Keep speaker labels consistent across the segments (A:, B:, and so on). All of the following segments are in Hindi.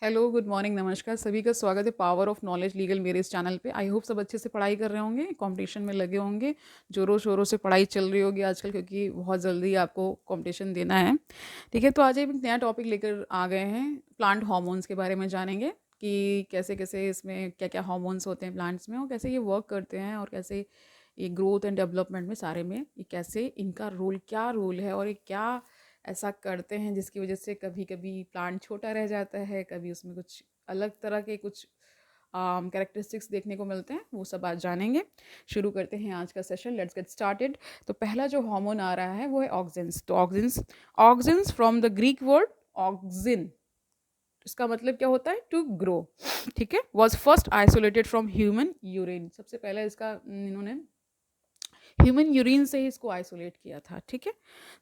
A: हेलो, गुड मॉर्निंग, नमस्कार सभी का स्वागत है पावर ऑफ नॉलेज लीगल मेरे इस चैनल पे। आई होप सब अच्छे से पढ़ाई कर रहे होंगे, कंपटीशन में लगे होंगे, जोरों शोरों से पढ़ाई चल रही होगी आजकल क्योंकि बहुत जल्दी आपको कंपटीशन देना है। ठीक है, तो आज एक नया टॉपिक लेकर आ गए हैं, प्लांट हार्मोन्स के बारे में जानेंगे कि कैसे कैसे इसमें क्या क्या हार्मोन्स होते हैं प्लांट्स में और कैसे ये वर्क करते हैं और कैसे ये ग्रोथ एंड डेवलपमेंट में सारे में ये कैसे इनका रोल क्या रोल है और ये क्या ऐसा करते हैं जिसकी वजह से कभी कभी प्लांट छोटा रह जाता है, कभी उसमें कुछ अलग तरह के कुछ कैरेक्टरिस्टिक्स देखने को मिलते हैं, वो सब आज जानेंगे। शुरू करते हैं आज का सेशन, लेट्स गेट स्टार्टेड। तो पहला जो हार्मोन आ रहा है वो है ऑक्सिन्स। तो auxins auxins from the Greek word auxein, इसका मतलब क्या होता है? To grow. ठीक है, was first isolated from human urine. सबसे पहले इसका इन्होंने ह्यूमन यूरिन से ही इसको आइसोलेट किया था। ठीक है,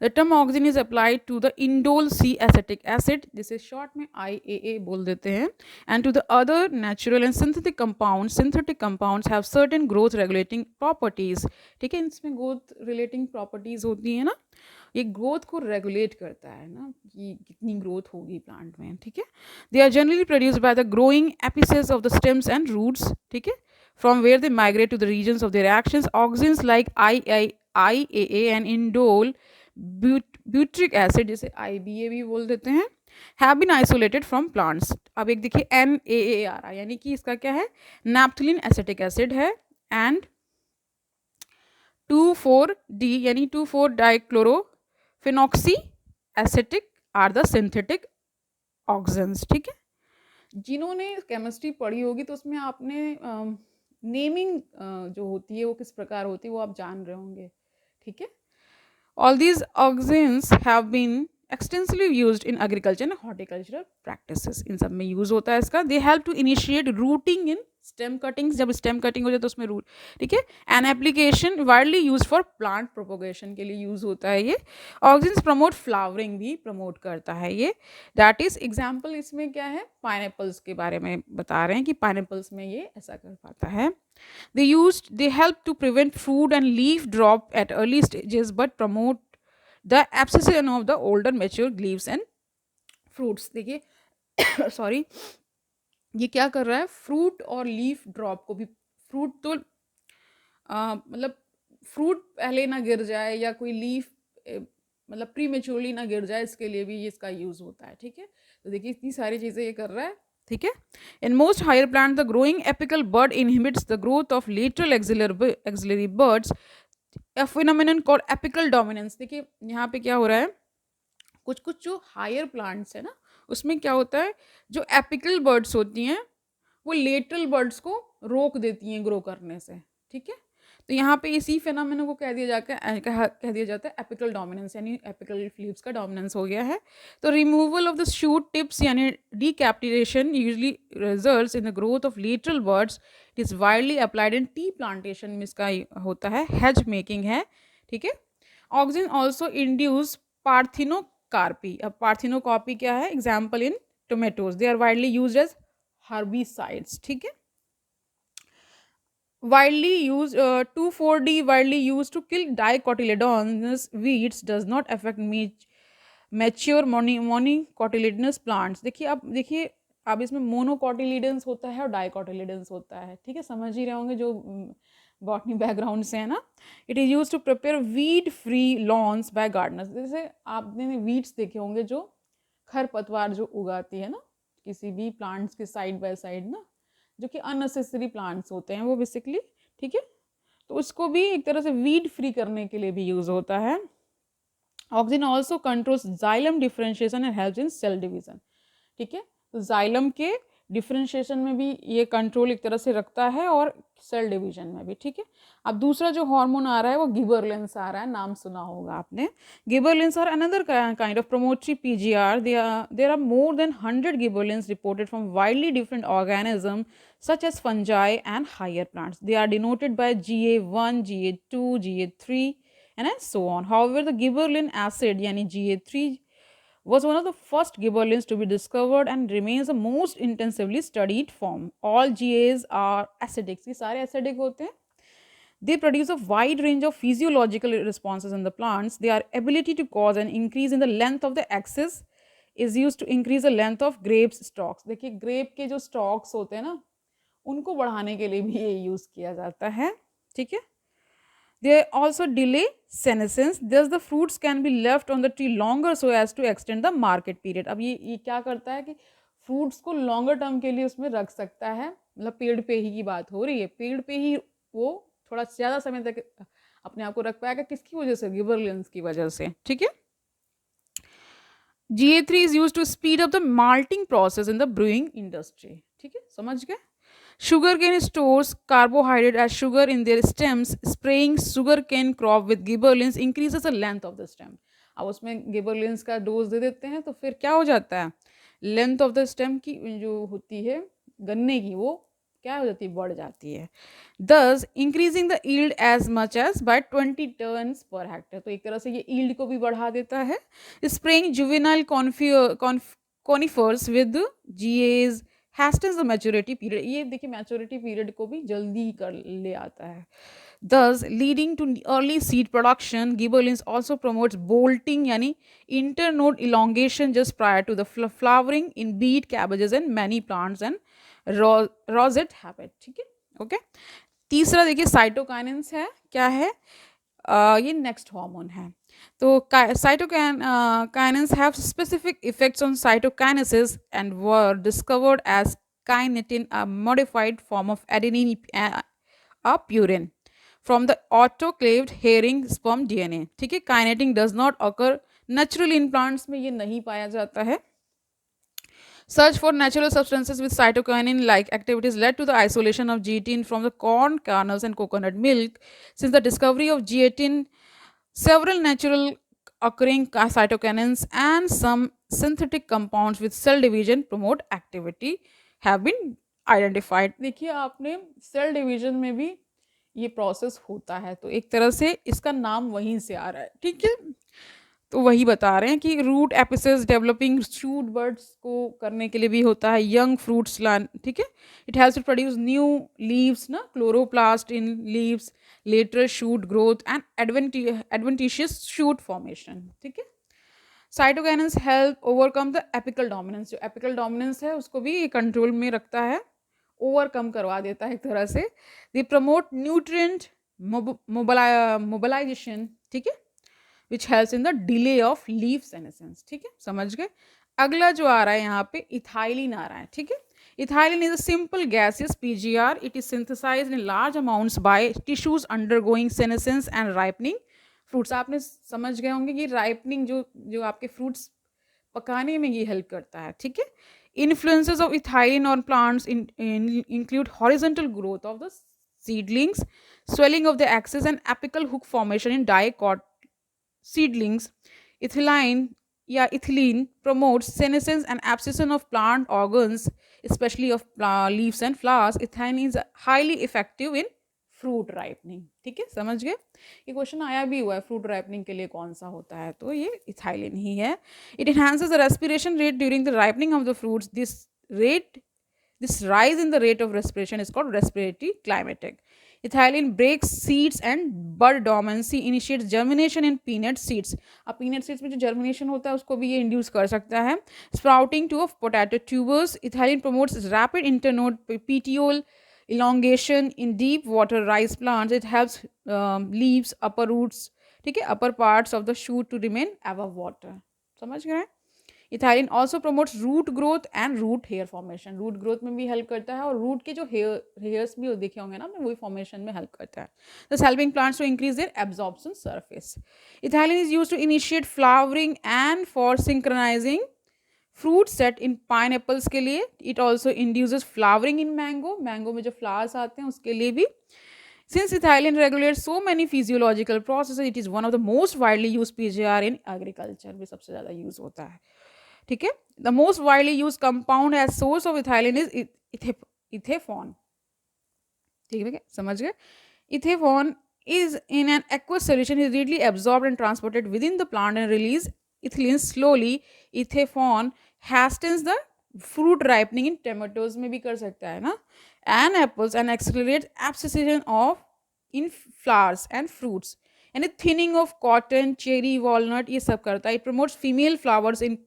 A: the term auxin is applied to the indole सी एसिटिक एसिड, जिसे शॉर्ट में IAA बोल देते हैं, and to the other natural and synthetic compounds. Synthetic compounds have certain growth regulating properties. ठीक है, इसमें ग्रोथ रिलेटिंग प्रॉपर्टीज होती है ना, ये ग्रोथ को रेगुलेट करता है ना कि कितनी ग्रोथ होगी प्लांट में। ठीक है, they are generally produced by the growing apices of the stems and roots. ठीक है, from where they migrate to the regions of their actions. Auxins like IAA and indole butyric acid, जिसे IBA भी बोल देते हैं, have been isolated from plants. अब एक देखिए NAA आ रहा है, यानी कि इसका क्या है? नैप्थलीन एसिटिक एसिड है, एंड 2,4-D यानी dichlorophenoxy acetic are the synthetic auxins. ठीक है, जिन्होंने केमिस्ट्री पढ़ी होगी तो उसमें आपने नेमिंग जो होती है वो किस प्रकार होती है वो आप जान रहे होंगे। ठीक है, all these auxins have been extensively used in agriculture and horticultural practices. इन सब में यूज होता है इसका। They help to initiate rooting in stem cuttings, जब स्टेम कटिंग हो जाए तो उसमें रूट। ठीक है, an application widely use for plant propagation के लिए यूज होता है ये। ऑक्सिन्स प्रमोट फ्लावरिंग भी प्रमोट करता है ये। दैट इज एग्जाम्पल इसमें क्या है? पाइनएप्पल्स के बारे में बता रहे हैं कि पाइनएप्पल्स में ये ऐसा कर पाता है। they help to prevent fruit and leaf drop at early stages but promote the abscission of the older mature leaves and fruits। देखिए सॉरी, ये क्या कर रहा है? फ्रूट और लीफ ड्रॉप को भी, फ्रूट तो मतलब फ्रूट पहले ना गिर जाए या कोई लीफ मतलब प्री मेच्योरली ना गिर जाए, इसके लिए भी इसका यूज होता है। ठीक है, तो देखिए इतनी सारी चीजें ये कर रहा है। ठीक है, in most higher plant the growing apical bud inhibits the growth of lateral axillary buds, a phenomenon called apical dominance। देखिए यहाँ पे क्या हो रहा है, कुछ कुछ जो हायर प्लांट्स है ना उसमें क्या होता है, जो एपिकल बर्ड्स होती हैं वो लेटरल बर्ड्स को रोक देती हैं ग्रो करने से। ठीक है, तो यहाँ पे इसी फिनोमेना को कह दिया जाता है एपिकल डोमिनेंस, यानी एपिकल लीव्स का डोमिनेंस हो गया है। तो removal of the shoot tips यानी decapitation usually results in the growth of lateral buds. It is widely applied in tea plantation में इसका होता है, हेज मेकिंग है। ठीक है, ऑक्सिन ऑल्सो इंड्यूस पार्थिनोकार्पी। अब पार्थिनोकार्पी क्या है? Example in tomatoes, they are widely used as herbicides। ठीक है, widely used 2,4-D widely used to kill dicotyledonous weeds does not affect mature monocotyledonous plants। देखिए अब देखिए, अब इसमें मोनोकोटिलीडन्स होता है और डाइकोटिलीडन्स होता है। ठीक है, समझ ही रहे होंगे जो बॉटनी बैकग्राउंड से है ना। It is use to prepare weed free lawns by gardeners. जैसे आपने वीड्स देखे होंगे जो खरपतवार जो उगाती है ना किसी भी प्लांट्स के साइड बाय साइड ना, जो कि अननेसेसरी प्लांट्स होते हैं वो बेसिकली। ठीक है, तो उसको भी एक तरह से वीड फ्री करने के लिए भी यूज होता है। Auxin also controls xylem differentiation and helps in cell division. ठीक है, तो जाइलम के डिफरेंशिएशन में भी ये कंट्रोल एक तरह से रखता है और सेल डिवीजन में भी। ठीक है, अब दूसरा जो हार्मोन आ रहा है वो गिबरलिंस आ रहा है, नाम सुना होगा आपने। Gibberellins are another kind of promotory PGR। There are more than 100 gibberellins reported from widely different organism such as fungi and higher plants. They are denoted by GA1, GA2, GA3 and so on. However, the gibberellin acid yani GA3 was one of the first gibberellins to be discovered and remains the most intensively studied form. All GAs are acidic. ये सारे acidic होते हैं. They produce a wide range of physiological responses in the plants. Their ability to cause an increase in the length of the axis is use to increase the length of grapes stalks. देखिए ग्रेप के जो स्टॉक्स होते हैं ना, उनको बढ़ाने के लिए भी ये यूज किया जाता है, ठीक है। They also delay senescence, thus the fruits can be left on the tree longer so as to extend the market period। अब ये क्या करता है कि फ्रूट्स को लॉन्गर टर्म के लिए उसमें रख सकता है, मतलब पेड़ पे ही की बात हो रही है, पेड़ पे ही वो थोड़ा ज़्यादा समय तक अपने आप को रख पाएगा, किसकी वजह से, गिबरलिंस की वजह से, ठीक है। GA3 is used to speed up the malting process in the brewing industry, ठीक है, समझ गए। Sugarcane stores carbohydrate as sugar in their stems. Spraying sugarcane crop with gibberellins increases the length of the stem। अब उसमें गिबरलिंस का डोज दे देते हैं तो फिर क्या हो जाता है, लेंथ ऑफ द स्टेम की जो होती है गन्ने की, वो क्या हो जाती है, बढ़ जाती है। Thus increasing the yield as much as by 20 tons per hectare। तो एक तरह से ये yield को भी बढ़ा देता है। Spraying juvenile conifers with GAs hastens the maturity period। ये देखिए maturity period को भी जल्दी कर ले आता है। Thus leading to early seed production। Gibberellins also promotes bolting यानी internode elongation just prior to the flowering in beet, cabbages and many plants and rosette habit, ठीक है, ओके। तीसरा देखिए साइटोकाइनेंस है, क्या है, ये नेक्स्ट हार्मोन है। तो cytokinins have specific effects on cytokinesis and were discovered as kinetin, a modified form of adenine purine from the autoclaved herring sperm DNA, ठीक है। kinetin does not occur naturally in plants में ये नहीं पाया जाता है। Search for natural substances with cytokinin-like activities led to the isolation of G18 from the corn kernels and coconut milk. Since the discovery of G18, several natural occurring cytokinins and some synthetic compounds with cell division promote activity have been identified। देखिए आपने सेल डिवीजन में भी ये प्रोसेस होता है, तो एक तरह से इसका नाम वहीं से आ रहा है, ठीक है। तो वही बता रहे हैं कि root apices developing shoot buds को करने के लिए भी होता है, यंग फ्रूट्स लान, ठीक है। It has to produce new leaves ना, chloroplast in leaves, later shoot growth and adventitious shoot formation, ठीक है। Cytokinins help overcome the apical dominance. जो एपिकल डोमिनेंस है उसको भी कंट्रोल में रखता है, ओवरकम करवा देता है एक तरह से। दे प्रमोट न्यूट्रिएंट मोबिलाइजेशन, ठीक है, which helps in the delay of leaf senescence, ठीक है, समझ गए। अगला जो आ रहा है यहाँ पे इथाइलिन आ रहा है, ठीक है। Ethylene is a simple gaseous PGR. It is synthesised in large amounts by tissues undergoing senescence and ripening fruits. आपने समझ गए होंगे कि राइपनिंग जो जो आपके फ्रूट्स पकाने में ये हेल्प करता है, ठीक है। Influences of ethylene on plants include horizontal growth of the seedlings, swelling of the axis and apical hook formation in dicot seedlings। Ethylene promotes senescence and abscission of plant organs, especially of leaves and flowers। Ethylene is highly effective in fruit ripening, ठीक है, समझ गए। ये क्वेश्चन आया भी हुआ है, फ्रूट राइपनिंग के लिए कौन सा होता है, तो ये इथाइलिन ही है। It enhances the respiration rate during the ripening of the fruits. This rise in the rate of respiration is called respiratory climatic। Ethylene breaks seeds and bud dormancy, initiates germination in peanut seeds। अब peanut seeds में जो germination होता है उसको भी ये induce कर सकता है। Sprouting to of potato tubers। Ethylene promotes rapid internode petiole elongation in deep water rice plants। It helps leaves, upper roots, ठीक है, upper parts of the shoot to remain above water। समझ गए। Ethylene also promotes root growth and root hair formation. Root growth में भी हेल्प करता है और रूट के जो हेयर्स भी देखे होंगे ना, वही फॉर्मेशन में हेल्प करता है। Thus helping plants to increase their absorption surface. Ethylene is used to initiate flowering and for synchronising fruit set in pineapples के लिए। It also induces flowering in mango, mango में जो फ्लावर्स आते हैं उसके लिए भी। Since ethylene regulates so many physiological processes, it is one of the most widely used PGR in agriculture। भी सबसे ज़्यादा यूज होता है, ठीक है। The most widely use compound as source of ethylene is ethephon, ठीक है, समझ गए। इथेफॉन is in an aqueous solution, is readily absorbed and transported within the plant and release ethylene slowly। इथेफॉन hastens the fruit ripening in tomatoes में भी कर सकता है ना, and apples, and accelerates abscission of in flowers and fruits, and thinning of cotton, cherry, walnut, ये सब करता है। It promotes female flowers in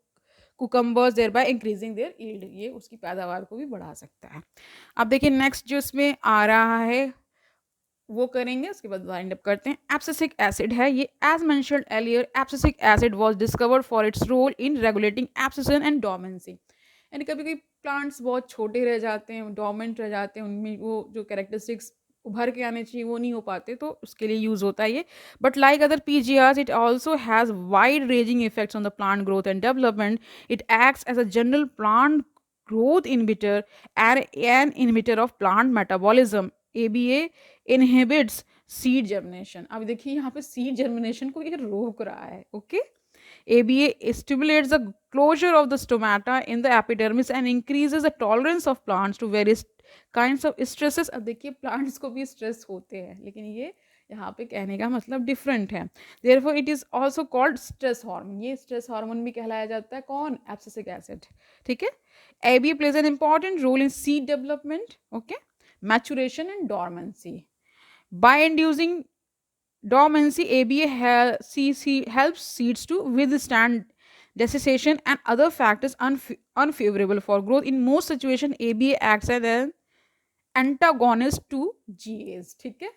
A: cucumbers their by increasing their yield, ये उसकी पैदावार को भी बढ़ा सकता है। अब देखिए नेक्स्ट जो इसमें आ रहा है वो करेंगे, उसके बाद वाइंड अप करते हैं। एब्सिसिक एसिड है ये, as mentioned earlier abscisic acid was discovered for its role in regulating abscission and dormancy. यानी कभी कभी प्लांट्स बहुत छोटे रह जाते हैं, डोमेंट रह जाते हैं, उनमें वो जो कैरेक्टरिस्टिक्स उभर के आने चाहिए वो नहीं हो पाते, तो उसके लिए यूज़ होता है ये। But like other PGRs it also has wide ranging effects on the plant growth and development. It acts as a general plant growth inhibitor and an inhibitor of plant metabolism. ABA inhibits seed germination. अब देखिए यहाँ पे seed germination को ये रोक रहा है, okay. ABA stimulates the closure of the stomata in the epidermis and increases the tolerance of plants to various kinds of stresses. अब देखिए plants को भी stress होते हैं, लेकिन ये यहाँ पे कहने का मतलब डिफरेंट है। Therefore it is also called stress hormone. ये stress hormone भी कहलाया जाता है कौन? एब्सिसिक एसिड, ठीक है। ABA plays an important role in seed development, okay, maturation and dormancy. By inducing dormancy, ABA helps seeds to withstand desiccation and other factors unfavorable for growth. In most situations, ABA acts as an antagonist to GAs, ठीक है।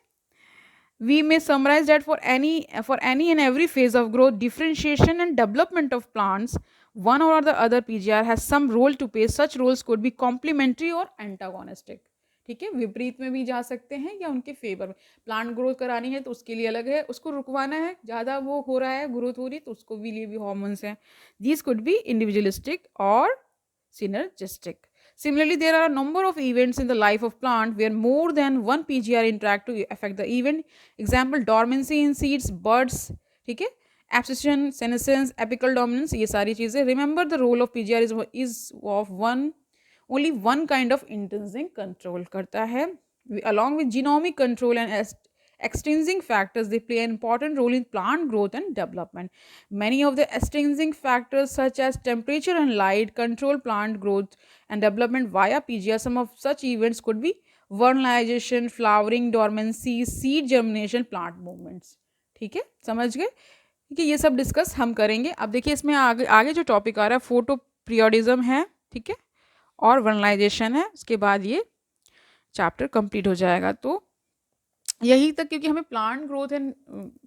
A: We may summarize that for any and every phase of growth, differentiation and development of plants, one or the other PGR has some role to play. Such roles could be complementary or antagonistic, ठीक है। विपरीत में भी जा सकते हैं या उनके फेवर में। प्लांट ग्रोथ करानी है तो उसके लिए अलग है, उसको रुकवाना है, ज़्यादा वो हो रहा है ग्रोथ हो रही, तो उसको भी लिए भी हॉर्मोन्स हैं। दीज कुड बी इंडिविजुअलिस्टिक और synergistic. Similarly, there are a number of events in the life of plant where more than one PGR interact to affect the event. Example, dormancy in seeds, buds, ठीक है, abscission, senescence, apical dominance, ये सारी चीज़ें। Remember the role of PGR is of only one kind of intrinsic control करता है। Along with genomic control and extrinsic factors, they play an important role in plant growth and development. Many of the extrinsic factors such as temperature and light control plant growth and development via PGR. Some of such events could be vernalization, flowering, dormancy, seed germination, plant movements. ठीक है, समझ गए कि ये सब डिस्कस हम करेंगे। अब देखिए इसमें आगे आगे जो टॉपिक आ रहा है फोटो पीरियोडिज्म है, ठीक है, और वर्नलाइजेशन है। उसके बाद ये चैप्टर कंप्लीट हो जाएगा। तो यही तक, क्योंकि हमें plant growth and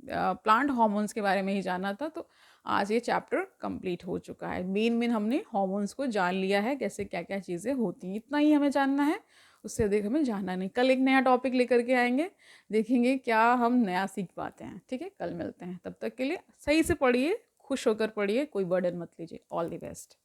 A: plant hormones के बारे में ही जानना था, तो आज ये चैप्टर कंप्लीट हो चुका है। मेन हमने हार्मोन्स को जान लिया है, कैसे क्या क्या चीज़ें होती हैं, इतना ही हमें जानना है, उससे अधिक हमें जानना नहीं। कल एक नया टॉपिक लेकर के आएंगे, देखेंगे क्या हम नया सीख पाते हैं, ठीक है। कल मिलते हैं, तब तक के लिए सही से पढ़िए, खुश होकर पढ़िए, कोई बर्डन मत लीजिए। All the best.